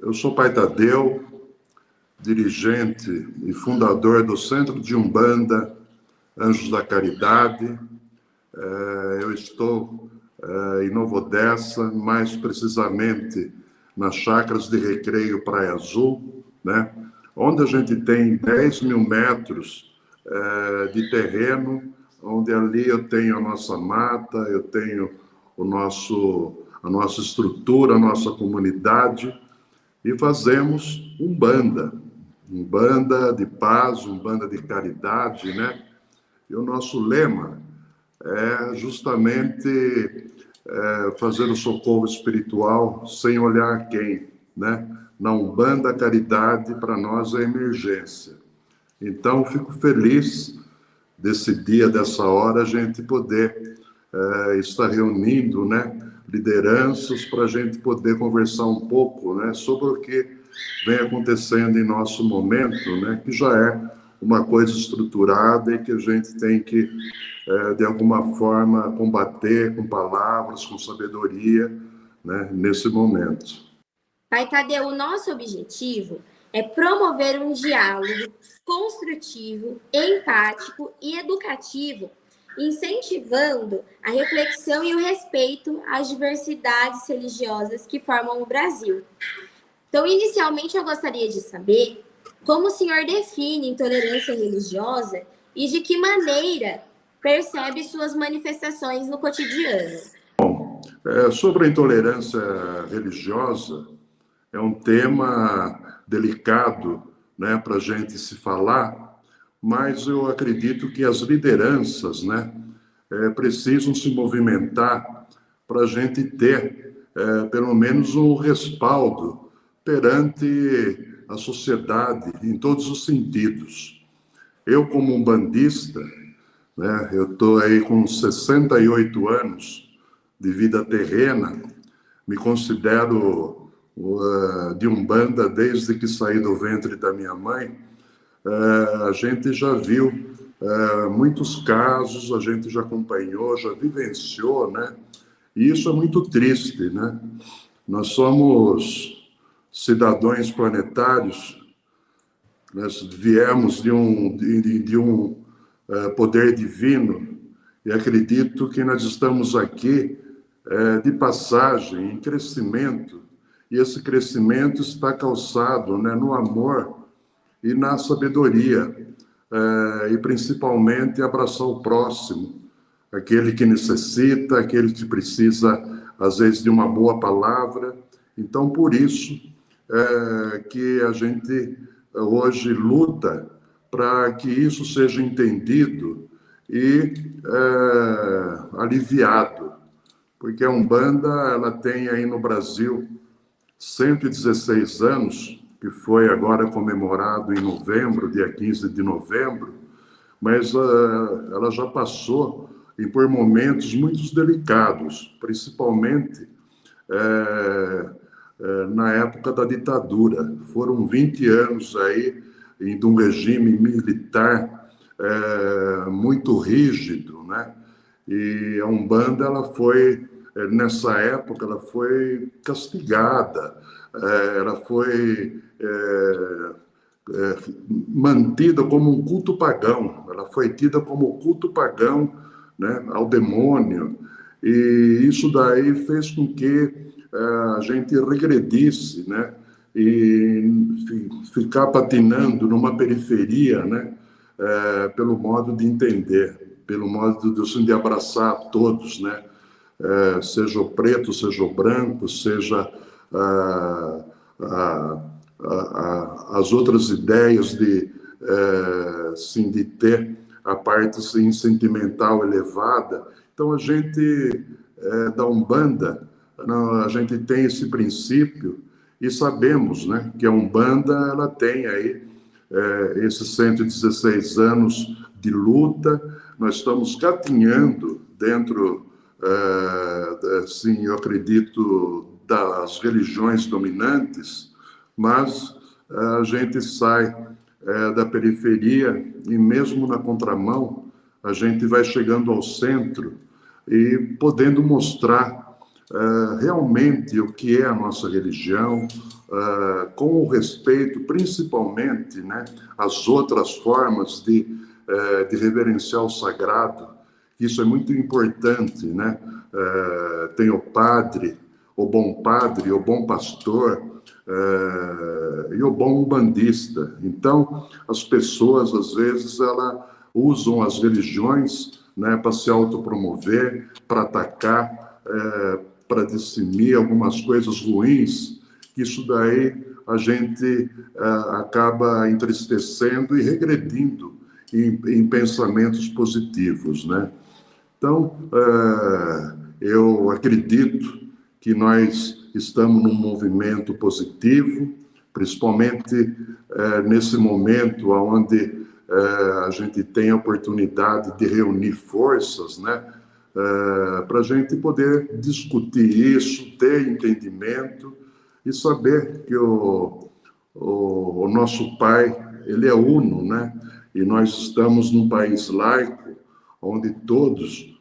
Eu sou Pai Tadeu, dirigente e fundador do Centro de Umbanda Anjos da Caridade. Eu estou em Nova Odessa, mais precisamente nas Chácaras de Recreio Praia Azul, né? Onde a gente tem 10 mil metros de terreno, onde ali eu tenho a nossa mata, eu tenho a nossa estrutura, a nossa comunidade, e fazemos Umbanda de paz, Umbanda de caridade, né? E o nosso lema é justamente fazer o socorro espiritual sem olhar quem, né? Na Umbanda, a caridade para nós é emergência. Então, fico feliz desse dia, dessa hora, a gente poder estar reunindo, né, lideranças para a gente poder conversar um pouco, né, sobre o que vem acontecendo em nosso momento, né, que já é uma coisa estruturada e que a gente tem que, de alguma forma, combater com palavras, com sabedoria, né, nesse momento. Pai Tadeu, o nosso objetivo é promover um diálogo construtivo, empático e educativo, incentivando a reflexão e o respeito às diversidades religiosas que formam o Brasil. Então, inicialmente, eu gostaria de saber como o senhor define intolerância religiosa e de que maneira percebe suas manifestações no cotidiano. Bom, sobre a intolerância religiosa, é um tema delicado, né, para a gente se falar, mas eu acredito que as lideranças, né, precisam se movimentar para a gente ter, pelo menos, um respaldo perante a sociedade, em todos os sentidos. Eu, como umbandista, né, eu estou aí com 68 anos de vida terrena, me considero de Umbanda desde que saí do ventre da minha mãe. A gente já viu muitos casos, a gente já acompanhou, já vivenciou, né? E isso é muito triste, né? Nós somos cidadãos planetários, nós viemos de um poder divino, e acredito que nós estamos aqui de passagem, em crescimento, e esse crescimento está calçado, né, no amor e na sabedoria, e principalmente abraçar o próximo, aquele que necessita, aquele que precisa, às vezes, de uma boa palavra. Então, por isso que a gente hoje luta para que isso seja entendido e aliviado, porque a Umbanda, ela tem aí no Brasil 116 anos, que foi agora comemorado em novembro, dia 15 de novembro, mas ela já passou por momentos muito delicados, principalmente na época da ditadura. Foram 20 anos aí de um regime militar muito rígido, né? E a Umbanda, ela foi, nessa época, ela foi castigada, ela foi mantida como um culto pagão, ela foi tida como culto pagão, né, ao demônio, e isso daí fez com que a gente regredisse, né, e ficar patinando numa periferia, né, pelo modo de entender, pelo modo de abraçar todos, né, seja o preto, seja o branco, seja as outras ideias sim, de ter a parte sim, sentimental elevada. Então, a gente, da Umbanda, a gente tem esse princípio e sabemos, né, que a Umbanda, ela tem aí esses 116 anos de luta. Nós estamos gatinhando dentro, assim, eu acredito, das religiões dominantes, mas a gente sai da periferia e mesmo na contramão, a gente vai chegando ao centro e podendo mostrar realmente o que é a nossa religião, com o respeito, principalmente, né, às outras formas de reverenciar o sagrado. Isso é muito importante, né? Tem o bom pastor, e o bom umbandista. Então, as pessoas, às vezes, elas usam as religiões, né, para se autopromover, para atacar, para dissemir algumas coisas ruins. Isso daí a gente acaba entristecendo e regredindo em pensamentos positivos, né? Então, eu acredito que nós estamos num movimento positivo, principalmente nesse momento onde a gente tem a oportunidade de reunir forças, né, para a gente poder discutir isso, ter entendimento e saber que o nosso Pai, ele é uno, né? E nós estamos num país laico, onde todos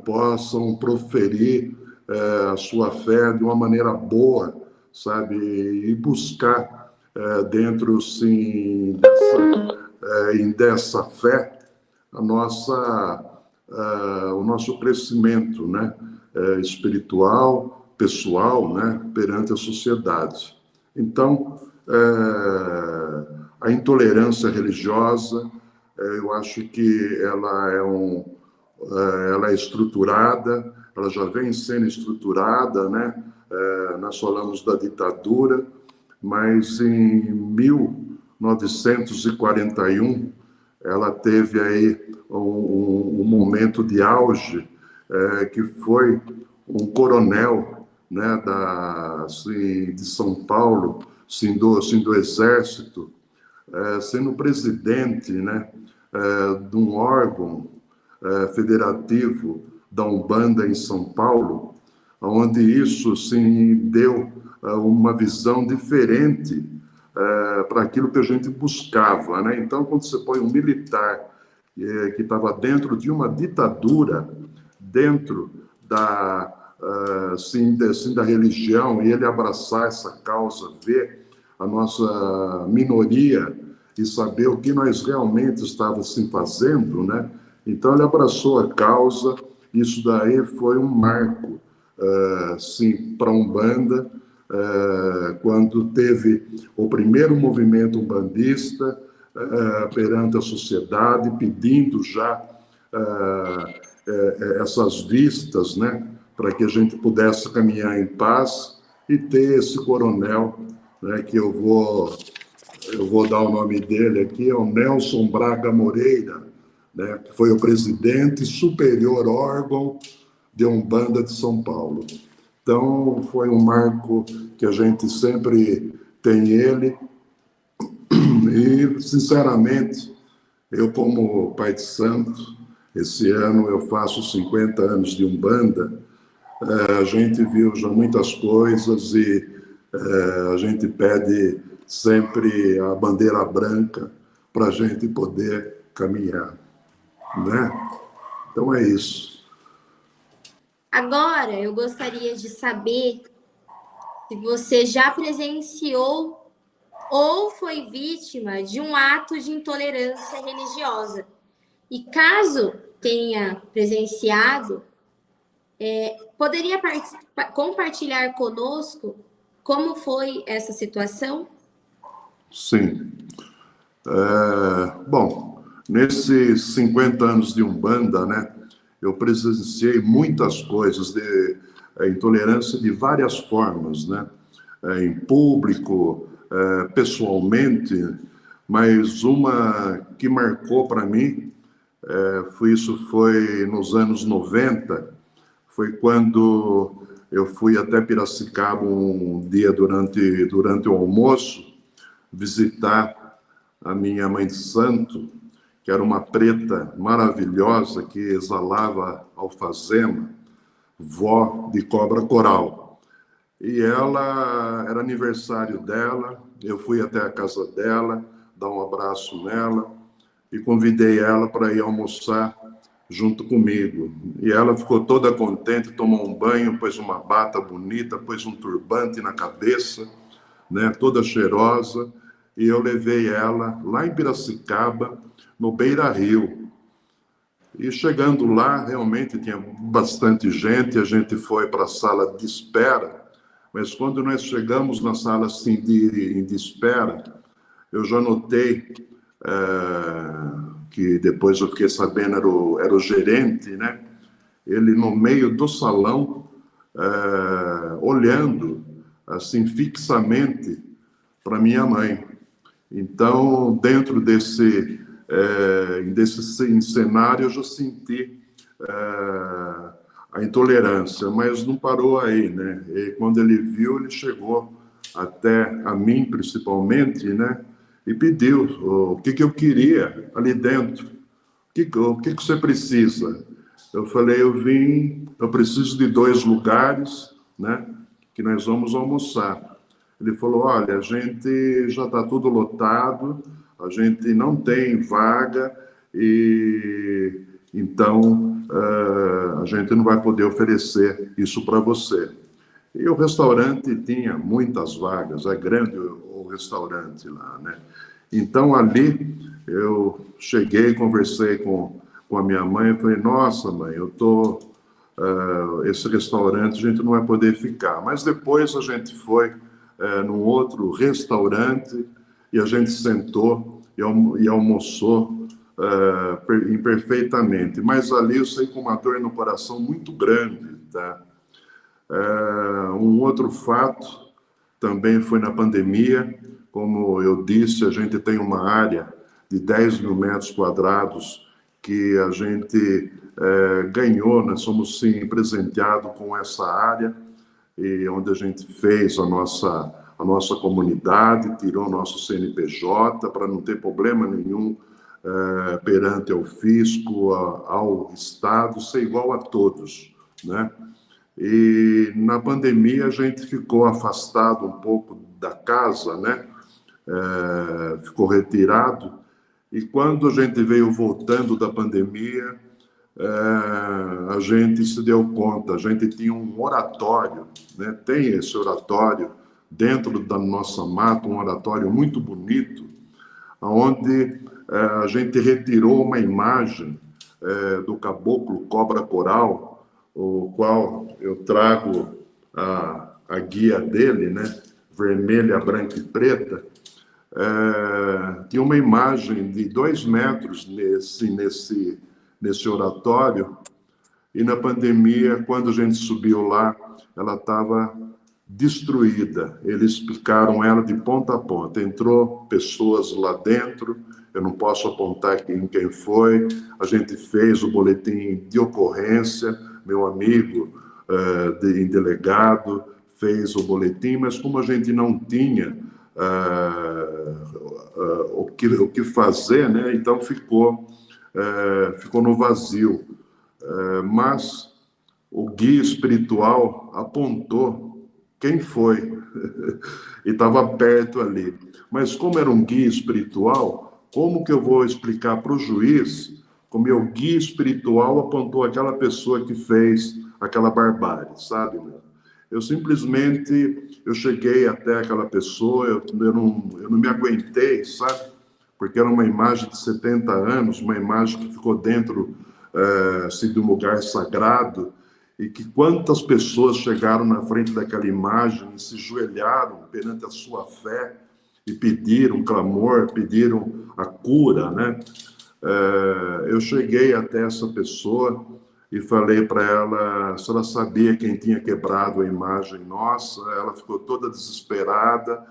possam proferir a sua fé de uma maneira boa, sabe? E buscar dentro, sim, dessa fé, o nosso crescimento, né? Espiritual, pessoal, né? Perante a sociedade. Então, a intolerância religiosa, eu acho que ela é estruturada, ela já vem sendo estruturada, né? Nós falamos da ditadura, mas em 1941 ela teve aí um momento de auge, que foi um coronel, né, assim, de São Paulo, assim, do Exército, sendo presidente, né, de um órgão federativo da Umbanda em São Paulo, onde isso, sim, deu uma visão diferente para aquilo que a gente buscava, né? Então, quando você põe um militar que estava dentro de uma ditadura, dentro da religião, e ele abraçar essa causa, ver a nossa minoria e saber o que nós realmente estávamos assim, fazendo, né? Então, ele abraçou a causa. Isso daí foi um marco, sim, para a Umbanda, quando teve o primeiro movimento umbandista perante a sociedade, pedindo já essas vistas, né, para que a gente pudesse caminhar em paz e ter esse coronel, né, que eu vou dar o nome dele aqui, é o Nelson Braga Moreira, né, que foi o presidente superior órgão de Umbanda de São Paulo. Então, foi um marco que a gente sempre tem ele. E, sinceramente, eu, como pai de santo, esse ano eu faço 50 anos de Umbanda, a gente viu já muitas coisas e a gente pede sempre a bandeira branca para a gente poder caminhar, né? Então é isso. Agora, eu gostaria de saber se você já presenciou ou foi vítima de um ato de intolerância religiosa. E caso tenha presenciado, poderia compartilhar conosco como foi essa situação? Sim. Bom, nesses 50 anos de Umbanda, né, eu presenciei muitas coisas de intolerância de várias formas, né, em público, pessoalmente, mas uma que marcou para mim, foi nos anos 90, foi quando eu fui até Piracicaba um dia durante o almoço, visitar a minha mãe de santo, que era uma preta maravilhosa que exalava alfazema, vó de cobra coral. E ela, era aniversário dela, eu fui até a casa dela, dar um abraço nela e convidei ela para ir almoçar junto comigo. E ela ficou toda contente, tomou um banho, pôs uma bata bonita, pôs um turbante na cabeça, né, toda cheirosa, e eu levei ela lá em Piracicaba, no Beira-Rio. E chegando lá, realmente tinha bastante gente, a gente foi para a sala de espera, mas quando nós chegamos na sala assim, de espera, eu já notei que depois eu fiquei sabendo era o gerente, né? Ele no meio do salão, olhando assim fixamente para minha mãe. Então, dentro desse cenário, eu já senti a intolerância, mas não parou aí, né? E quando ele viu, ele chegou até a mim, principalmente, né? E pediu o que eu queria ali dentro. O que você precisa? Eu falei, eu preciso de 2 lugares, né? Que nós vamos almoçar. Ele falou, olha, a gente já está tudo lotado, a gente não tem vaga e então a gente não vai poder oferecer isso para você. E o restaurante tinha muitas vagas, é grande o restaurante lá, né? Então ali eu cheguei, conversei com a minha mãe, e falei, nossa mãe, esse restaurante a gente não vai poder ficar. Mas depois a gente foi num outro restaurante e a gente sentou e almoçou imperfeitamente. Mas ali eu saí com uma dor no coração muito grande, tá? Um outro fato também foi na pandemia. Como eu disse, a gente tem uma área de 10 mil metros quadrados que a gente ganhou, nós somos sim presenteados com essa área, e onde a gente fez a nossa comunidade, tirou nosso CNPJ para não ter problema nenhum perante ao fisco, ao Estado, ser igual a todos, né? E na pandemia a gente ficou afastado um pouco da casa, né? Ficou retirado. E quando a gente veio voltando da pandemia, a gente se deu conta, a gente tinha um oratório, né? Tem esse oratório dentro da nossa mata, um oratório muito bonito, onde a gente retirou uma imagem do caboclo Cobra Coral, o qual eu trago a guia dele, né? Vermelha, branca e preta. Tinha uma imagem de 2 metros nesse oratório, e na pandemia, quando a gente subiu lá, ela estava destruída. Eles picaram ela de ponta a ponta. Entrou pessoas lá dentro, eu não posso apontar quem foi. A gente fez o boletim de ocorrência, meu amigo delegado fez o boletim, mas como a gente não tinha o que fazer, né? Então ficou no vazio. Mas o guia espiritual apontou quem foi e estava perto ali. Mas como era um guia espiritual, como que eu vou explicar para o juiz como o guia espiritual apontou aquela pessoa que fez aquela barbárie, sabe? Eu simplesmente, eu cheguei até aquela pessoa, eu não me aguentei, sabe? Porque era uma imagem de 70 anos, uma imagem que ficou dentro assim, de um lugar sagrado, e que quantas pessoas chegaram na frente daquela imagem e se joelharam perante a sua fé e pediram clamor, pediram a cura, né? Eu cheguei até essa pessoa e falei para ela se ela sabia quem tinha quebrado a imagem nossa. Ela ficou toda desesperada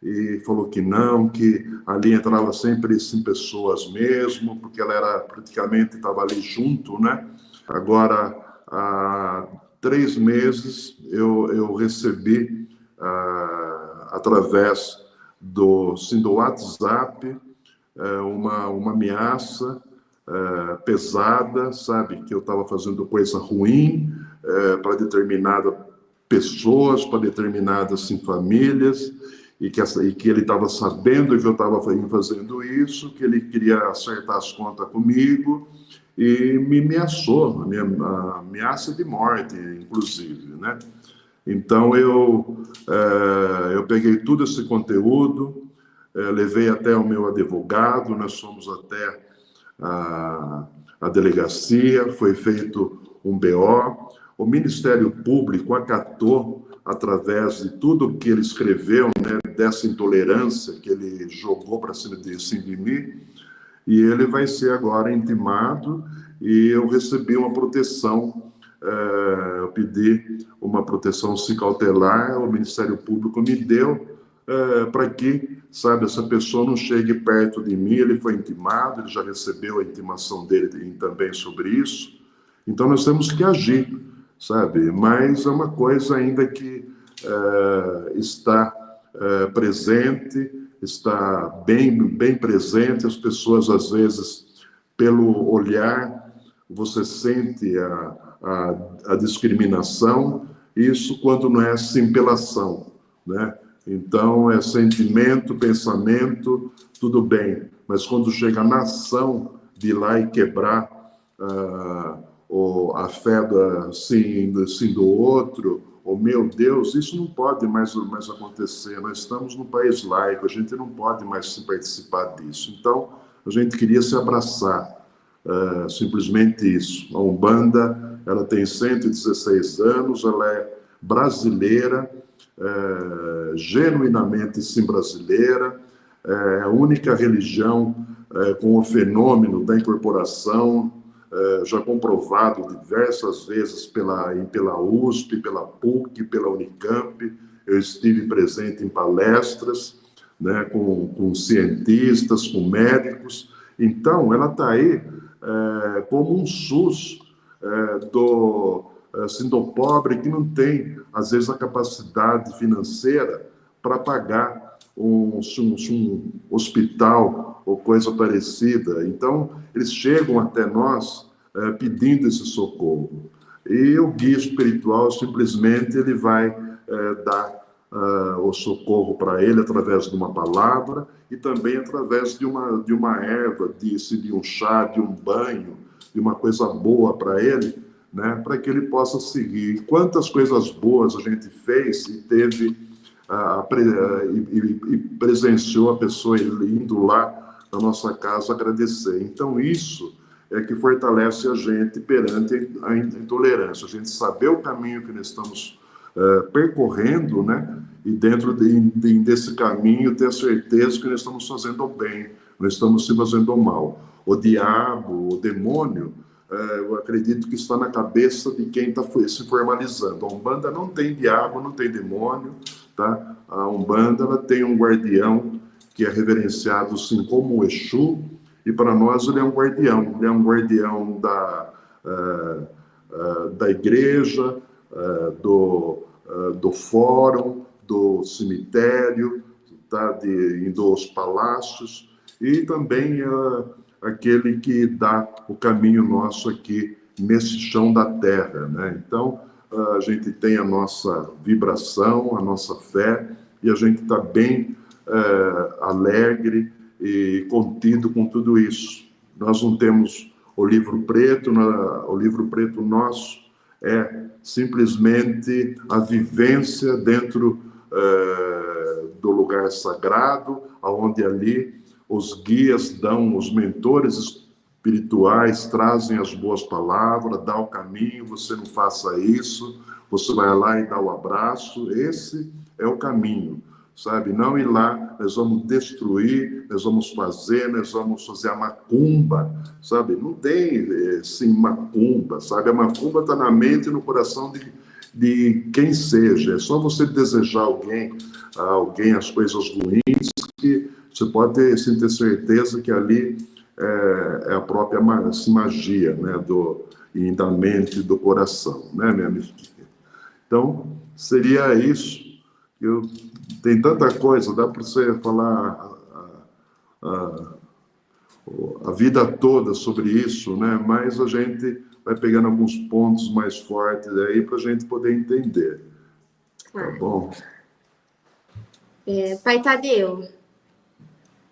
e falou que não, que ali entrava sempre assim, pessoas mesmo, porque ela era praticamente, estava ali junto, né? Agora, há 3 meses, eu recebi, através do WhatsApp, uma ameaça pesada, sabe? Que eu estava fazendo coisa ruim para determinadas pessoas, para determinadas assim, famílias, e que ele estava sabendo que eu estava fazendo isso, que ele queria acertar as contas comigo, e me ameaçou, ameaça de morte, inclusive, né? Então, eu peguei todo esse conteúdo, levei até o meu advogado, nós fomos até a delegacia, foi feito um BO, o Ministério Público acatou, através de tudo que ele escreveu, né, dessa intolerância que ele jogou para cima de mim, e ele vai ser agora intimado, e eu recebi uma proteção, eu pedi uma proteção cautelar, o Ministério Público me deu, para que, sabe, essa pessoa não chegue perto de mim. Ele foi intimado, ele já recebeu a intimação dele também sobre isso, então nós temos que agir, sabe, mas é uma coisa ainda que está presente, está bem presente. As pessoas, às vezes, pelo olhar, você sente a discriminação, isso quando não é assim pela ação, né? Então, é sentimento, pensamento, tudo bem, mas quando chega na ação de ir lá e quebrar a fé assim, do outro, oh, meu Deus, isso não pode mais acontecer. Nós estamos num país laico, a gente não pode mais participar disso. Então, a gente queria se abraçar, simplesmente isso. A Umbanda, ela tem 116 anos, ela é brasileira, genuinamente sim brasileira, é a única religião com o fenômeno da incorporação, já comprovado diversas vezes pela USP, pela PUC, pela Unicamp. Eu estive presente em palestras, né, com cientistas, com médicos. Então, ela está aí como um SUS do pobre que não tem, às vezes, a capacidade financeira para pagar um hospital ou coisa parecida. Então, eles chegam até nós pedindo esse socorro. E o guia espiritual, simplesmente, ele vai dar o socorro para ele através de uma palavra e também através de uma erva, de um chá, de um banho, de uma coisa boa para ele, né, para que ele possa seguir. Quantas coisas boas a gente fez e teve e presenciou a pessoa indo lá na nossa casa agradecer. Então, isso é que fortalece a gente perante a intolerância. A gente saber o caminho que nós estamos percorrendo, né? E dentro desse caminho ter a certeza que nós estamos fazendo o bem, nós estamos se fazendo o mal. O diabo, o demônio, eu acredito que está na cabeça de quem está se formalizando. A Umbanda não tem diabo, não tem demônio, tá? A Umbanda, ela tem um guardião que é reverenciado assim como o Exu, e para nós ele é um guardião da igreja, do fórum, do cemitério, tá? Dos palácios, e também aquele que dá o caminho nosso aqui nesse chão da terra, né? Então, a gente tem a nossa vibração, a nossa fé, e a gente está bem alegre e contido com tudo isso. Nós não temos o livro preto, o livro preto nosso é simplesmente a vivência dentro do lugar sagrado, onde ali os guias dão, os mentores espirituais trazem as boas palavras, dá o caminho, você não faça isso, você vai lá e dá o abraço. Esse é o caminho, sabe? Não ir lá, nós vamos destruir, nós vamos fazer a macumba, sabe? Não tem, sim, macumba, sabe? A macumba está na mente e no coração de quem seja. É só você desejar alguém as coisas ruins, que você pode ter certeza que ali é a própria magia, né? Da mente e do coração, né, minha amiga? Então, seria isso. Tem tanta coisa, dá para você falar a vida toda sobre isso, né? Mas a gente vai pegando alguns pontos mais fortes aí para a gente poder entender. Tá bom? Pai Tadeu,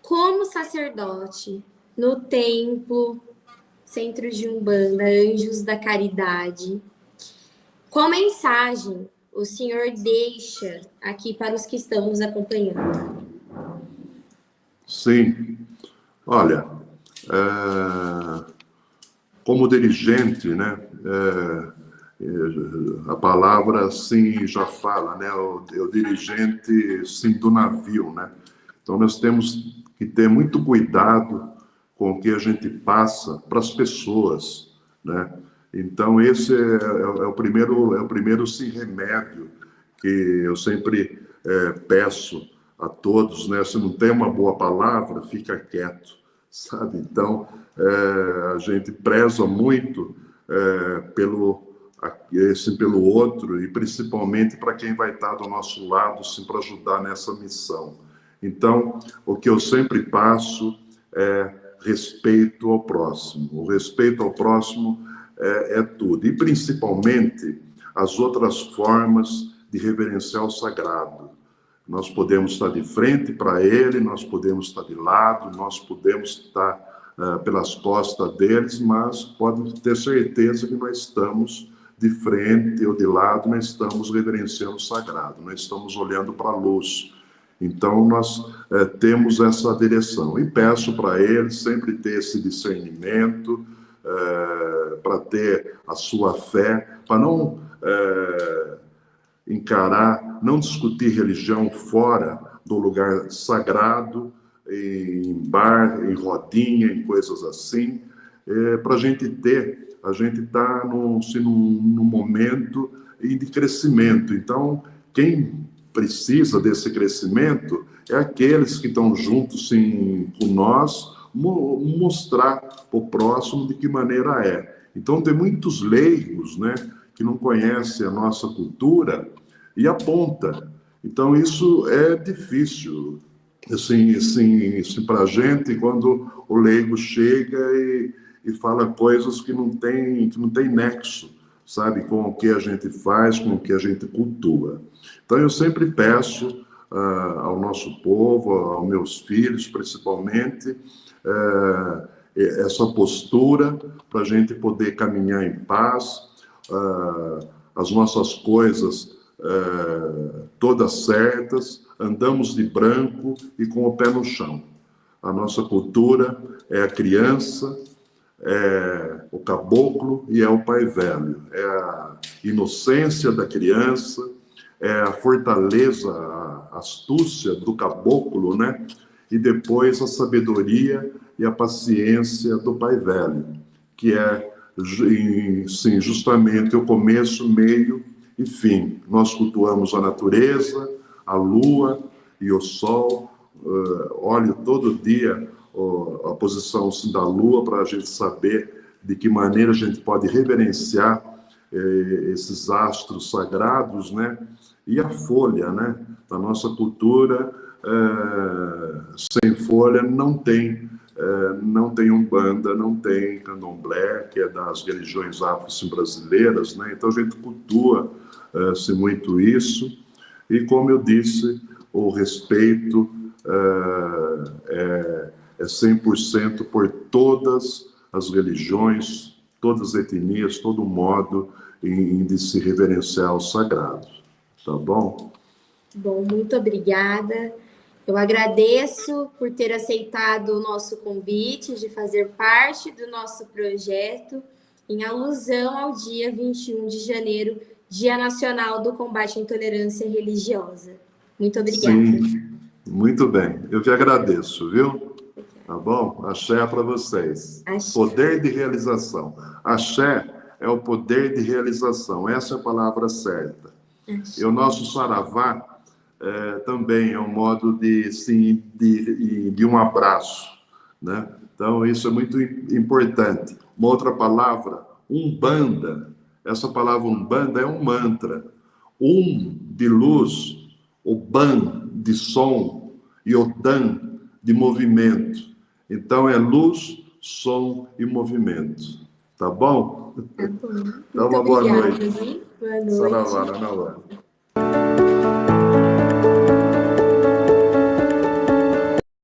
como sacerdote no templo, centros de Umbanda, Anjos da Caridade, qual mensagem o senhor deixa aqui para os que estão nos acompanhando? Sim. Olha, como dirigente, né, a palavra sim já fala, né, o dirigente sim do navio, né. Então nós temos que ter muito cuidado com o que a gente passa para as pessoas, né. Então esse é o primeiro sim remédio que eu sempre peço a todos, né. Se não tem uma boa palavra, fica quieto, sabe? Então a gente preza muito pelo outro e principalmente para quem vai estar do nosso lado, sim, para ajudar nessa missão. Então, o que eu sempre passo é respeito ao próximo. O respeito ao próximo é tudo. E principalmente as outras formas de reverenciar o sagrado. Nós podemos estar de frente para ele, nós podemos estar de lado, nós podemos estar pelas costas deles, mas podem ter certeza que nós estamos de frente ou de lado, nós estamos reverenciando o sagrado, nós estamos olhando para a luz. Então, nós temos essa direção. E peço para eles sempre ter esse discernimento, para ter a sua fé, para não encarar, não discutir religião fora do lugar sagrado, em bar, em rodinha, em coisas assim, para a gente está num momento de crescimento. Então, quem precisa desse crescimento é aqueles que estão juntos sim, com nós, mostrar para o próximo de que maneira é. Então, tem muitos leigos, né, que não conhecem a nossa cultura e aponta. Então, isso é difícil, assim para a gente, quando o leigo chega e fala coisas que não tem nexo, sabe, com o que a gente faz, com o que a gente cultua. Então, eu sempre peço ao nosso povo, aos meus filhos, principalmente, essa postura para a gente poder caminhar em paz, as nossas coisas todas certas, andamos de branco e com o pé no chão. A nossa cultura é a criança, é o caboclo e é o pai velho. É a inocência da criança, é a fortaleza, a astúcia do caboclo, né? E depois a sabedoria e a paciência do pai velho, que é, sim, justamente o começo, meio e fim. Nós cultuamos a natureza, a lua e o sol. Olho todo dia a posição sim, da lua para a gente saber de que maneira a gente pode reverenciar esses astros sagrados, né? E a folha, né? Na nossa cultura, sem folha não tem Umbanda, não tem Candomblé, que é das religiões afro-brasileiras, né? Então a gente cultua-se muito isso. E como eu disse, o respeito é 100% por todas as religiões, todas as etnias, todo modo de se reverenciar o sagrado. Tá bom? Bom, muito obrigada. Eu agradeço por ter aceitado o nosso convite de fazer parte do nosso projeto em alusão ao dia 21 de janeiro, Dia Nacional do Combate à Intolerância Religiosa. Muito obrigada. Sim, muito bem. Eu que agradeço, viu? Tá bom? Axé para vocês. Axé. Poder de realização. Axé é o poder de realização. Essa é a palavra certa. Axé. E o nosso saravá também é um modo de um abraço, né? Então, isso é muito importante. Uma outra palavra, umbanda. Essa palavra umbanda é um mantra. De luz, o ban de som e o dan de movimento. Então, é luz, som e movimento. Tá bom? Tá bom. Então, uma boa noite. Boa noite. Saravá, Nanauá.